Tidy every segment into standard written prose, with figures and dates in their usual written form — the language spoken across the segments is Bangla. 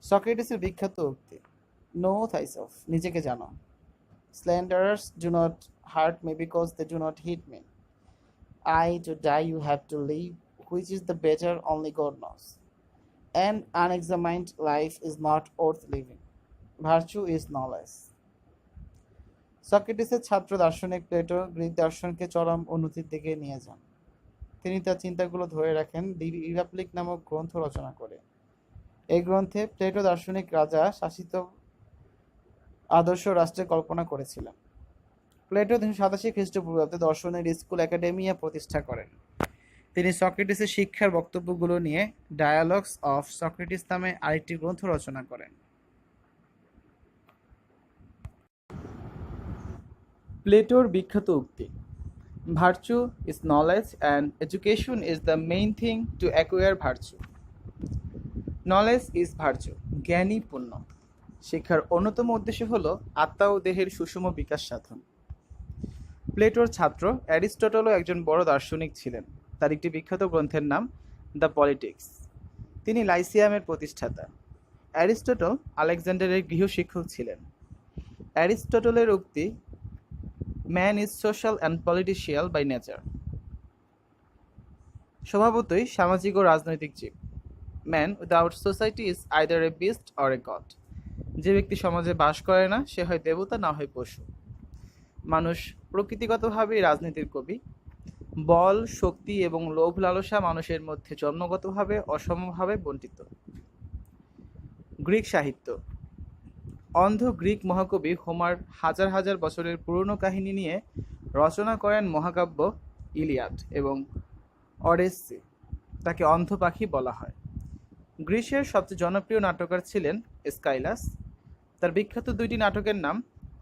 সক্রেটিসের বিখ্যাত উক্তি, নো থাইসেলফ, নিজেকে জানো। Slanderers do not hurt me because they do not hit me. I to die you have to live, which is the better only God knows. An unexamined life is not worth living. Virtue is knowledge. সক্রেটিসের ছাত্র দার্শনিক প্লেটো গ্রিক দর্শনকে চরম উন্নতির দিকে নিয়ে যান। তিনি তার চিন্তাগুলো ধরে রাখেন দি রিপাবলিক নামক গ্রন্থ রচনা করে। এই গ্রন্থে প্লেটো দার্শনিক রাজা শাসিত আদর্শ রাষ্ট্রের কল্পনা করেছিলেন। প্লেটো 387 খ্রিস্টপূর্বাব্দে দর্শনের স্কুল একাডেমিয়া প্রতিষ্ঠা করেন। তিনি সক্রেটিসের শিক্ষার বক্তব্যগুলো নিয়ে ডায়ালগস অফ সক্রেটিস নামে আরেকটি গ্রন্থ রচনা করেন। প্লেটোর বিখ্যাত উক্তি, virtue is knowledge and education is the main thing to acquire virtue. Knowledge is virtue, জ্ঞানই পুণ্য। শিক্ষার অন্যতম উদ্দেশ্য হল আত্মা ও দেহের সুষম বিকাশ সাধন। প্লেটোর ছাত্র অ্যারিস্টটলও একজন বড় দার্শনিক ছিলেন। তার একটি বিখ্যাত গ্রন্থের নাম দ্য পলিটিক্স। তিনি লাইসিয়ামের প্রতিষ্ঠাতা। অ্যারিস্টটল আলেকজান্ডারের গৃহশিক্ষক ছিলেন। অ্যারিস্টটলের উক্তি, man is social and political by nature. স্বভাবতই সামাজিক ও রাজনৈতিক জীব। Man without society is either a beast or a god. যে ব্যক্তি সমাজে বাস করে না সে হয় দেবতা না হয় পশু। মানুষ প্রকৃতিগতভাবেই রাজনীতির কবি। বল, শক্তি এবং লোভ লালসা মানুষের মধ্যে জন্মগতভাবে অসমভাবে বণ্টিত। গ্রিক সাহিত্য। অন্ধ গ্রিক মহাকবি হোমার হাজার হাজার বছরের পুরনো কাহিনী নিয়ে রচনা করেন মহাকাব্য ইলিয়াড এবং অডেসি। তাকে অন্ধ পাখি বলা হয়। গ্রিসের সবচেয়ে জনপ্রিয় নাট্যকার ছিলেন স্কাইলাস। তার বিখ্যাত দুইটি নাটকের নাম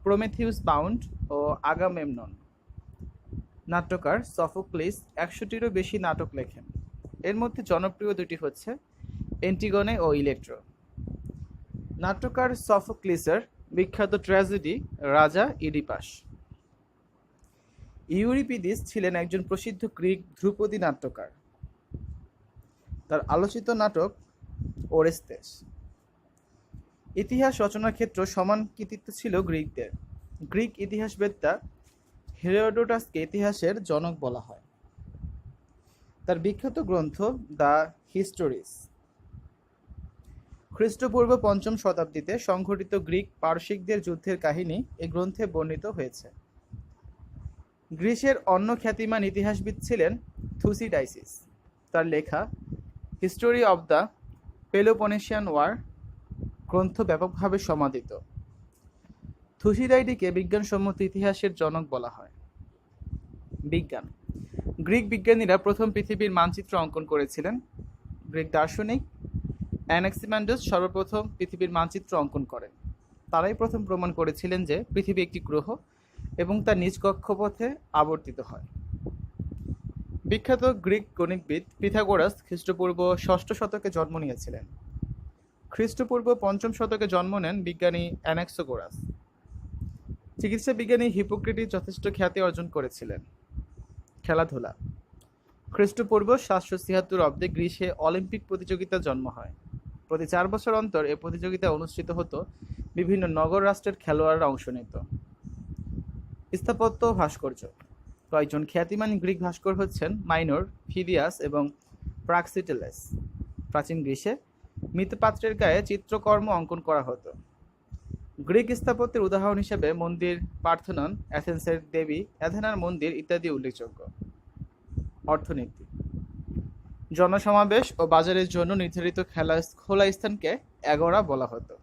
প্রমেথিউস বাউন্ড ও আগামেমনন। নাট্যকার সফোক্লিস 100টিরও বেশি নাটক লেখেন। এর মধ্যে জনপ্রিয় দুটি হচ্ছে এন্টিগনে ও ইলেক্ট্রো। নাট্যকার সফোক্লিসের বিখ্যাত ট্র্যাজেডি রাজা ইডিপাস। ইউরিপিডিস ছিলেন একজন প্রসিদ্ধ গ্রিক ধ্রুপদী নাট্যকার। তার আলোচিত নাটক ওরেস্তেস। ইতিহাস রচনার ক্ষেত্রে সমান কৃতিত্ব ছিল গ্রিকদের। গ্রিক ইতিহাসবেত্তা হেরোডোটাসকে ইতিহাসের জনক বলা হয়। তার বিখ্যাত গ্রন্থ দ্য হিস্টোরিস। খ্রিস্টপূর্ব 5ম শতাব্দীতে সংঘটিত গ্রিক পারসিকদের যুদ্ধের কাহিনী এই গ্রন্থে বর্ণিত হয়েছে। গ্রিসের অন্য খ্যাতিমান ইতিহাসবিদ ছিলেন থুসিডাইসিস। তার লেখা history of the Peloponnesian war গ্রন্থ ব্যাপকভাবে সমাদিত। থুসিডাইডিকে বিজ্ঞানসম্মত ইতিহাসের জনক বলা হয়। বিজ্ঞান। গ্রিক বিজ্ঞানীরা প্রথম পৃথিবীর মানচিত্র অঙ্কন করেছিলেন। গ্রিক দার্শনিক অ্যানাক্সিমান্ডাস সর্বপ্রথম পৃথিবীর মানচিত্র অঙ্কন করেন। তারাই প্রথম প্রমাণ করেছিলেন যে পৃথিবী একটি গ্রহ এবং তার নিজ কক্ষপথে আবর্তিত হয়। বিখ্যাত গ্রিক গণিতবিদ পিথাগোরাস খ্রিস্টপূর্ব 6ষ্ঠ শতকে জন্ম নিয়েছিলেন। খ্রিস্টপূর্ব 5ম শতকে জন্ম নেন বিজ্ঞানী অ্যানাক্সোগোরাস। চিকিৎসা বিজ্ঞানী হিপোক্রেটিস যথেষ্ট খ্যাতি অর্জন করেছিলেন। খেলাধুলা। খ্রিস্টপূর্ব 776 অব্দে গ্রীসে অলিম্পিক প্রতিযোগিতার জন্ম হয়। প্রতি 4 বছর অন্তর এ প্রতিযোগিতা অনুষ্ঠিত হতো। বিভিন্ন নগর রাষ্ট্রের খেলোয়াড়রা অংশ নিত। স্থাপত্য ও ভাস্কর্য। কয়েকজন খ্যাতিমান গ্রিক ভাস্কর হচ্ছেন মাইনর, ফিদিয়াস এবং প্রাক্সিটেলেস। প্রাচীন গ্রীসে মৃৎপাত্রের গায়ে চিত্রকর্ম অঙ্কন করা হতো। গ্রিক স্থাপত্যের উদাহরণ হিসেবে মন্দির পার্থেনন, অ্যাথেন্সের দেবী অ্যাথেনার মন্দির ইত্যাদি উল্লেখযোগ্য। অর্থনীতি। জনসমাবেশ ও বাজারের জন্য নির্ধারিত খোলা স্থানকে অ্যাগোরা বলা হতো।